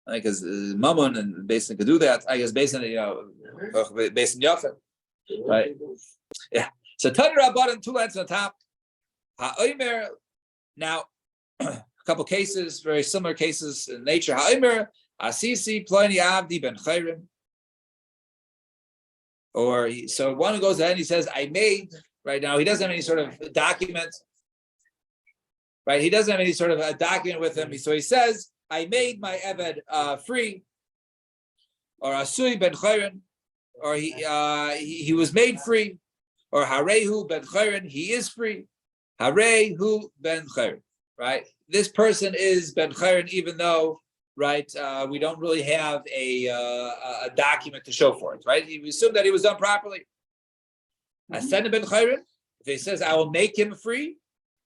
I think because Mammon and Basin could do that. I guess Basin, Basin Yafik, right? Yeah. So Tani Rabbanan, 2 lines on the top. Ha'omer. Now, couple cases, very similar cases in nature. Ha'omer asisi ploni avdi ben chayrim. So one who goes ahead and he says, I made, right now, he doesn't have any sort of document, right? He doesn't have any sort of a document with him. So he says, I made my Eved free, or Asui ben Chayrin, or he was made free, or Harehu ben Chayrin, he is free. Harehu ben Chayrin, right? This person is ben Chayrin, even though, right, we don't really have a document to show for it, right? We assume that he was done properly. Ascended ben Chayrin, if he says, I will make him free.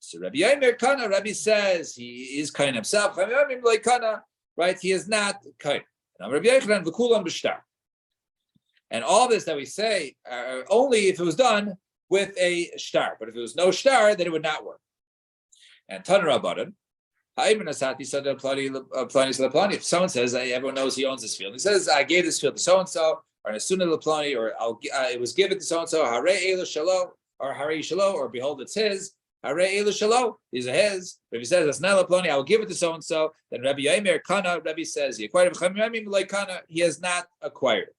So Rabbi Yomer Kana, Rabbi says he is kind himself, right? He is not kind. And all this that we say only if it was done with a star, but if it was no star, then it would not work. And Tanur Rabbanan, if someone says everyone knows he owns this field, he says I gave this field to so and so, or Nasuna Laplani, or it was given to so and so, Hare Ela Shalo, or Hare Shalo, or behold, it's his. Hare Ela Shalo, these are his. If he says Nasna Laplani, I will give it to so and so, then Rabbi Yomer Kana, Rabbi says he acquired it. He has not acquired it.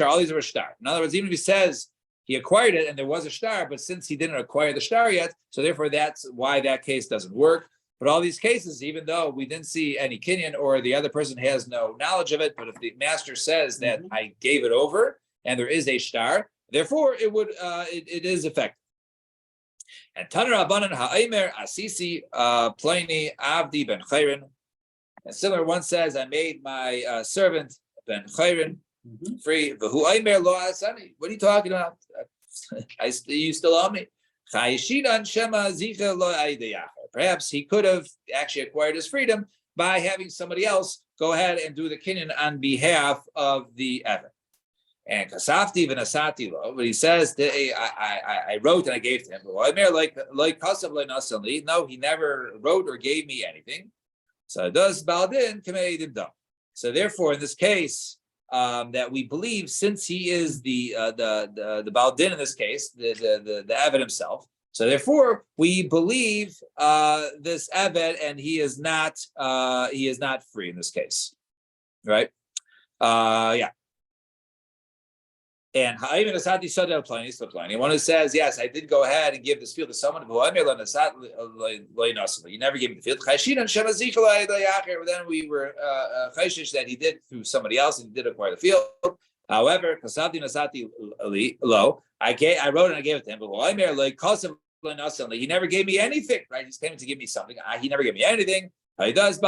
All these are a star. In other words, even if he says he acquired it and there was a star, but since he didn't acquire the star yet, so therefore that's why that case doesn't work. But all these cases, even though we didn't see any kinyan or the other person has no knowledge of it, but if the master says that I gave it over and there is a star, therefore it would it is effective. And Tanur Rabbanan ha'omer asisi ploni avdi ben chayrin. And similar one says, I made my servant ben chayrin free. V'hu omer lo asani. What are you talking about? You still owe me. Perhaps he could have actually acquired his freedom by having somebody else go ahead and do the kinyan on behalf of the Eved. And kasafti v'nasati lo, but he says that I wrote and I gave to him. Like kasav le'nasali. No, he never wrote or gave me anything. So does baldin kameidim dam. So therefore, in this case, that we believe, since he is the baldin in this case, the Eved himself. So therefore, we believe this Eved, and he is not free in this case, right? Yeah. And one who says, yes, I did go ahead and give this field to someone, you never gave me the field. Then we were chayshish that he did through somebody else and he did acquire the field. However, I wrote and I gave it to him, but he never gave me anything, right? He's claiming to give me something. He never gave me anything. He does,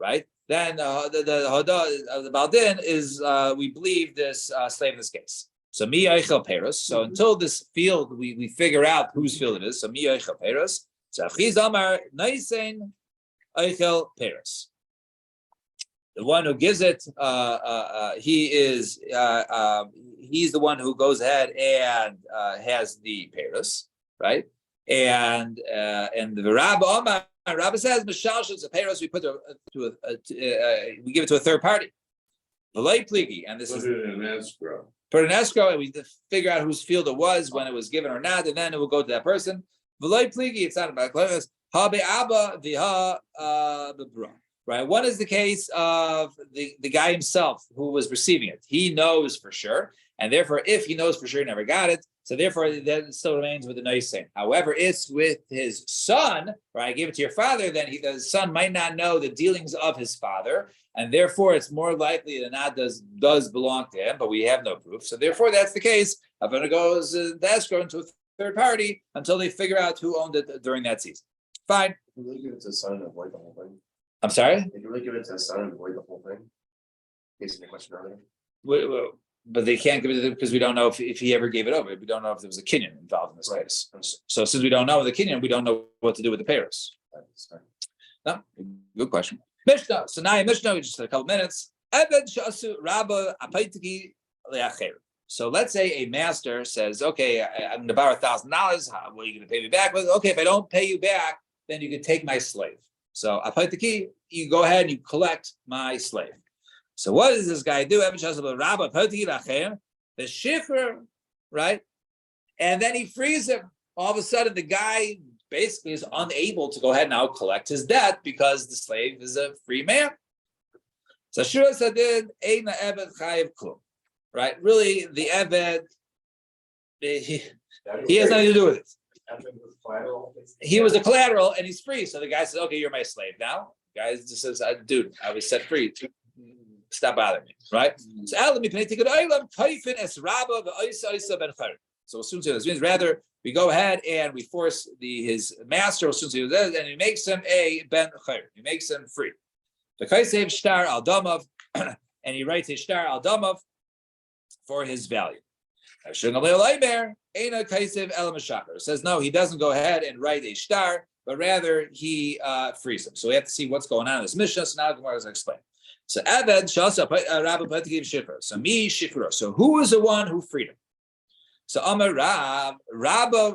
right? Then the Baldin is, we believe, this slave in this case. So mi eichel peros. So until this field, we figure out whose field it is. So mi eichel peros. So Achiz Amar Naisen eichel peros. The one who gives it, he's the one who goes ahead and has the peros, right? And the Rabbi Omar. Rabbi says, "Mishalshus a peros." We put we give it to a third party. V'lei pligi, and this Put is it in escrow. put an escrow, and we figure out whose field it was when it was given or not, and then it will go to that person. V'lei pligi, it's not about cleverness. Ha be'aba v'ha b'bra. Right. One is the case of the guy himself who was receiving it. He knows for sure, and therefore, if he knows for sure, he never got it. So therefore, that still remains with the nice thing. However, it's with his son, or I gave it to your father, then the son might not know the dealings of his father, and therefore it's more likely than not does belong to him, but we have no proof. So therefore, that's the case. Avana goes the escrow into a third party until they figure out who owned it during that season. Fine. Can you really give it to the son and avoid the whole thing? I'm sorry? Can you really give it to the son and avoid the whole thing? Basically, the question earlier. But they can't give it to them because we don't know if he ever gave it over. We don't know if there was a kinyan involved in this case. So since we don't know the kinyan, we don't know what to do with the payers. No, good question. Mishnah. So now in Mishnah, we just had a couple minutes. So let's say a master says, okay, I'm going to borrow $1,000. What are you going to pay me back with? Okay, if I don't pay you back, then you can take my slave. So you go ahead and you collect my slave. So what does this guy do? The shifra, right? And then he frees him. All of a sudden, the guy basically is unable to go ahead now collect his debt because the slave is a free man. So Shura Sadid Eina Eved Chayiv Klum. Right? Really, the Eved, he has nothing to do with it. He was the collateral and he's free. So the guy says, okay, you're my slave now. The guy just says, dude, I was set free. Stop bothering me. Right? So as soon as this means rather we go ahead and we force his master as soon as he was there, and he makes him a ben chayr. He makes him free. The kaisev shtar al damav, and he writes a shtar al damav for his value. It says no, he doesn't go ahead and write a shtar, but rather he frees him. So we have to see what's going on in this Mishnah. So now Gemara is explain. So Eved Shasa Rabba Patikiv Shikra. So me Shikra. So who is the one who freed him? So Amar Rabba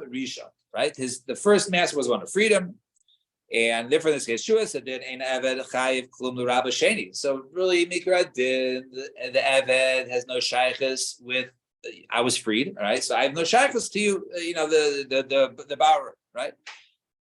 Risha, right? The first master was the one who freed him. And therefore in this case, Shua said that Ein Eved Chayiv Klum Rabba Sheni. So really Mikra Din, the Eved has no shaykhs with I was freed, all right? So I have no shaykhs to you, the borrower, right?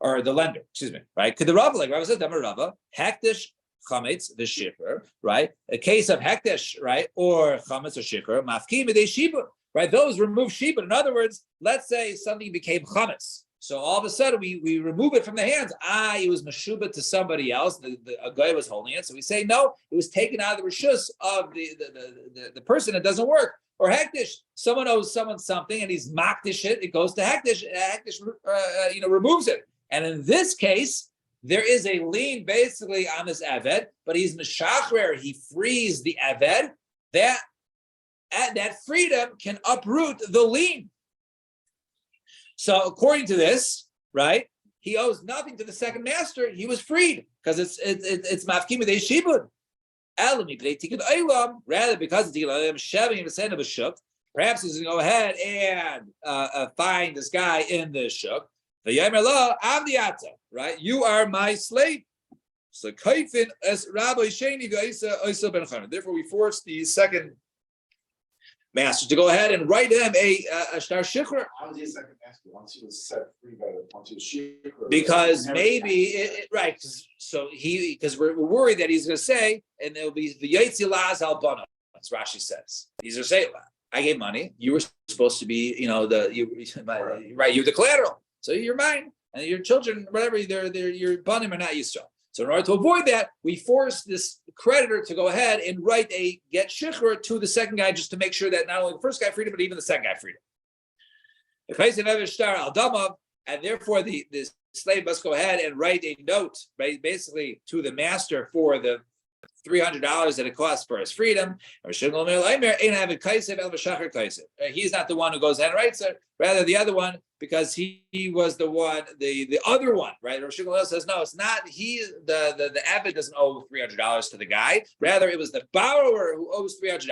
Or the lender, excuse me, right? Could the Rabba, like Rabba said, Amar Rabba, Hektish chametz the shikr, right? A case of hekdesh, right, or chametz or shikr, mafkim midei shibur, right? Those remove shibur. In other words, let's say something became chametz, so all of a sudden we remove it from the hands. It was meshubah to somebody else. A guy was holding it, so we say no, it was taken out of the rishus of the person. It doesn't work. Or hekdesh, someone owes someone something and he's makdish it. It goes to hekdesh. Hekdesh, removes it. And in this case, there is a lien basically on this Eved, but he's Meshachrer, he frees the Eved, that freedom can uproot the lien. So according to this, right, he owes nothing to the second master, he was freed, because it's Mafkim Midei Shibud. Rather, because it's Shevim of a Shuk, perhaps he's going to go ahead and find this guy in the Shuk. The Yamer Law, I'm the Atta, right? You are my slave. So Kaifin as Rabbi Sheni Isa Ben Chanan. Therefore, we force the second master to go ahead and write him a shtar shikra. How was he a second master once he was set free by once he was shikra? Because maybe right. So because we're worried that he's going to say, and it'll be the Yaitzi Laz al Bana. That's Rashi says. He's going to say, I gave money. You were supposed to be, you're the collateral. So you're mine, and your children, whatever, your banim are not Yisrael. So in order to avoid that, we force this creditor to go ahead and write a get shikra to the second guy, just to make sure that not only the first guy freed him, but even the second guy freed him. And therefore the slave must go ahead and write a note, right, basically to the master for the $300 that it costs for his freedom. He's not the one who goes ahead and writes it, rather the other one, because he was the one, the other one, right? Rosh Hashanah says, no, it's not he, the Eved doesn't owe $300 to the guy, rather it was the borrower who owes $300.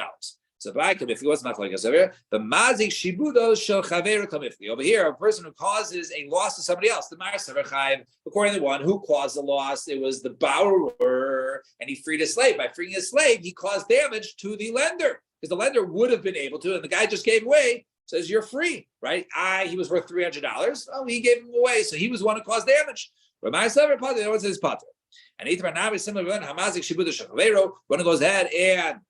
So if he was not like the mazik shibudos shel chaver kamifli. Over here, a person who causes a loss to somebody else, the marsaver chayv, according to the one who caused the loss, it was the borrower, and he freed his slave. By freeing his slave, he caused damage to the lender, because the lender would have been able to, and the guy just gave away. Says you're free, right? He was worth $300. Oh, he gave him away, so he was the one who caused damage. But my slave potter, no one says potter. And Itmar similar to hamazik shibudos shel chaver, when it goes ahead and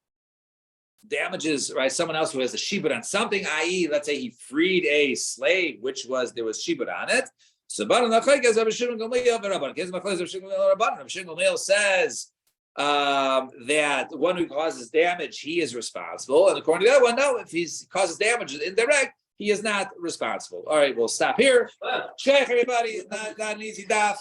damages, right, someone else who has a shibud on something, i.e., let's say he freed a slave, there was shibud on it. So Rabbi Shimon says that one who causes damage, he is responsible, and according to that one, no, if he causes damage indirect, he is not responsible. All right, we'll stop here. Check everybody, not an easy daf.